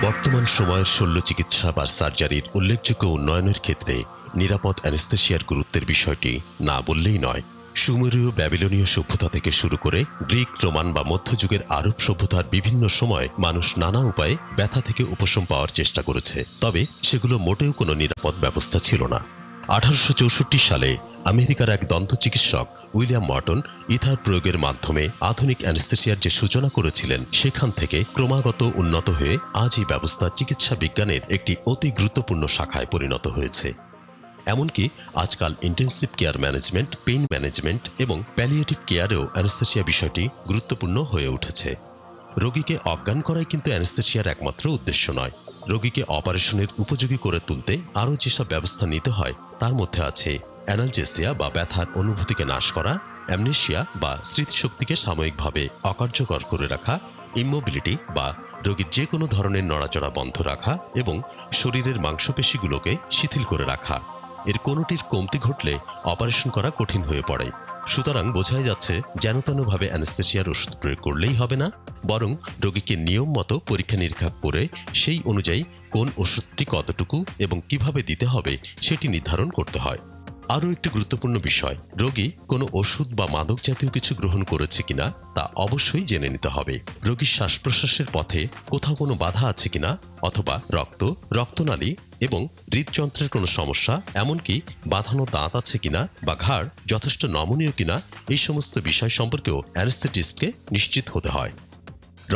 বর্তমান সময়ের শল্য চিকিৎসা বা সার্জারির উল্লেখযোগ্য উন্নয়নের ক্ষেত্রে নিরাপদ অ্যানেস্থেসিয়ার গুরুত্বের বিষয়টি না বললেই নয়। সুমেরীয় ব্যাবিলনীয় সভ্যতা থেকে শুরু করে গ্রিক, রোমান বা মধ্যযুগের আরব সভ্যতার বিভিন্ন সময় মানুষ নানা উপায়ে ব্যথা থেকে উপশম পাওয়ার চেষ্টা করেছে, তবে সেগুলো মোটেও কোনো নিরাপদ ব্যবস্থা ছিল না। 1864 সালে আমেরিকার এক দন্ত চিকিৎসক উইলিয়াম মর্টন ইথার প্রয়োগের মাধ্যমে আধুনিক অ্যানেস্থেসিয়ার যে সূচনা করেছিলেন, সেখান থেকে ক্রমাগত উন্নত হয়ে আজ এই ব্যবস্থা চিকিৎসা বিজ্ঞানের একটি অতি গুরুত্বপূর্ণ শাখায় পরিণত হয়েছে। এমনকি আজকাল intensive care management, pain management এবং প্যালিয়েটিভ কেয়ারেও অ্যানেস্থেসিয়া বিষয়টি গুরুত্বপূর্ণ হয়ে উঠেছে। রোগীকে অজ্ঞান করাই কিন্তু অ্যানেস্থেসিয়ার একমাত্র উদ্দেশ্য নয়। রোগীকে অপারেশনের উপযোগী করে তুলতে আরও যেসব ব্যবস্থা নিতে হয় তার মধ্যে আছে অ্যানালজেসিয়া বা ব্যথার অনুভূতিকে নাশ করা, অ্যামনেসিয়া বা স্মৃতিশক্তিকে সাময়িকভাবে অকার্যকর করে রাখা, ইমোবিলিটি বা রোগীর যে কোনো ধরনের নড়াচড়া বন্ধ রাখা এবং শরীরের মাংসপেশিগুলোকে শিথিল করে রাখা। এর কোনোটির কমতি ঘটলে অপারেশন করা কঠিন হয়ে পড়ে। সুতরাং বোঝাই যাচ্ছে যেনতেনভাবে অ্যানেস্থেসিয়ার ওষুধ প্রয়োগ করলেই হবে না, বরং রোগীকে নিয়ম মতো পরীক্ষা নিরীক্ষা করে সেই অনুযায়ী কোন ওষুধটি কতটুকু এবং কিভাবে দিতে হবে সেটি নির্ধারণ করতে হয়। আরও একটি গুরুত্বপূর্ণ বিষয়, রোগী কোনো ওষুধ বা মাদক জাতীয় কিছু গ্রহণ করেছে কিনা তা অবশ্যই জেনে নিতে হবে। রোগীর শ্বাস প্রশ্বাসের পথে কোথাও কোনো বাধা আছে কিনা, অথবা রক্তনালী এবং হৃদযন্ত্রের কোনো সমস্যা, এমনকি বাঁধানো দাঁত আছে কিনা বা ঘাড় যথেষ্ট নমনীয় কিনা, এই সমস্ত বিষয় সম্পর্কেও অ্যানেস্থেটিস্টকে নিশ্চিত হতে হয়।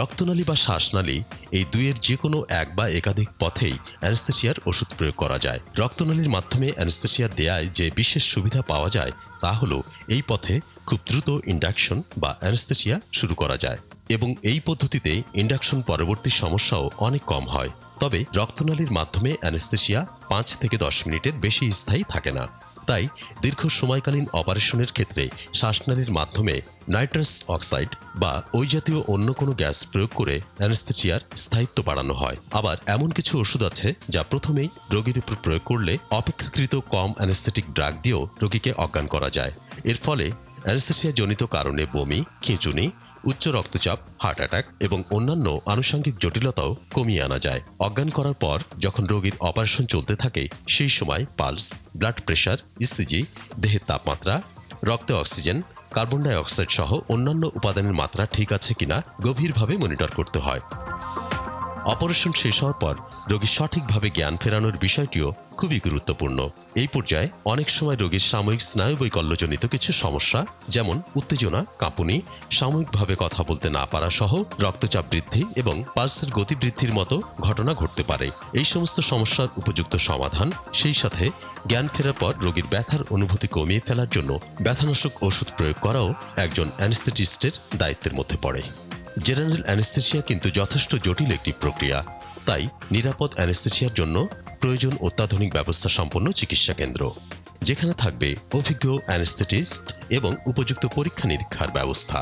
রক্তনালী বা শ্বাসনালী এই দুইয়ের যে কোনো এক বা একাধিক পথেই অ্যানেস্থেসিয়ার ওষুধ প্রয়োগ করা যায়। রক্তনালীর মাধ্যমে অ্যানেস্থেসিয়ার দেয়ায় যে বিশেষ সুবিধা পাওয়া যায় তা হলো এই পথে খুব দ্রুত ইন্ডাকশন বা অ্যানেস্থেসিয়া শুরু করা যায় এবং এই পদ্ধতিতে ইন্ডাকশন পরবর্তী সমস্যাও অনেক কম হয়। তবে রক্তনালীর মাধ্যমে অ্যানেস্থেসিয়া 5 থেকে 10 মিনিটের বেশি স্থায়ী থাকে না। তাই দীর্ঘ সময়কালীন অপারেশনের ক্ষেত্রে শ্বাসনালীর মাধ্যমে নাইট্রাস অক্সাইড বা ওই জাতীয় অন্য কোনো গ্যাস প্রয়োগ করে অ্যানেস্থেসিয়ার স্থায়িত্ব বাড়ানো হয়। আবার এমন কিছু ওষুধ আছে যা প্রথমেই রোগীর উপর প্রয়োগ করলে অপেক্ষাকৃত কম অ্যানেস্থেটিক ড্রাগ দিয়েও রোগীকে অজ্ঞান করা যায়। এর ফলে অ্যানেস্থেসিয়া জনিত কারণে বমি, খিঁচুনি, উচ্চ রক্তচাপ, হার্ট অ্যাটাক এবং অন্যান্য আনুষঙ্গিক জটিলতাও কমিয়ে আনা যায়। অজ্ঞান করার পর যখন রোগীর অপারেশন চলতে থাকে সেই সময় পালস, ব্লাড প্রেশার, ইসিজি, দেহের তাপমাত্রা, রক্তে অক্সিজেন, কার্বন ডাই অক্সাইড সহ অন্যান্য উপাদানের মাত্রা ঠিক আছে কিনা গভীরভাবে মনিটর করতে হয়। অপারেশন শেষ হওয়ার পর রোগীর সঠিকভাবে জ্ঞান ফেরানোর বিষয়টিও খুবই গুরুত্বপূর্ণ। এই পর্যায়ে অনেক সময় রোগীর সাময়িক স্নায়ুবৈকল্যজনিত কিছু সমস্যা, যেমন উত্তেজনা, কাঁপুনি, সাময়িকভাবে কথা বলতে না পারা সহ রক্তচাপ বৃদ্ধি এবং পালসের গতি বৃদ্ধির মতো ঘটনা ঘটতে পারে। এই সমস্ত সমস্যার উপযুক্ত সমাধান, সেই সাথে জ্ঞান ফেরার পর রোগীর ব্যথার অনুভূতি কমিয়ে ফেলার জন্য ব্যথানাশক ওষুধ প্রয়োগ করাও একজন অ্যানেস্থেটিস্টের দায়িত্বের মধ্যে পড়ে। জেনারেল অ্যানেস্থেসিয়া কিন্তু যথেষ্ট জটিল একটি প্রক্রিয়া, তাই নিরাপদ অ্যানেস্থেসিয়ার জন্য প্রয়োজন অত্যাধুনিক ব্যবস্থা সম্পন্ন চিকিৎসা কেন্দ্র, যেখানে থাকবে অভিজ্ঞ অ্যানেস্থেটিস্ট এবং উপযুক্ত পরীক্ষা নিরীক্ষার ব্যবস্থা।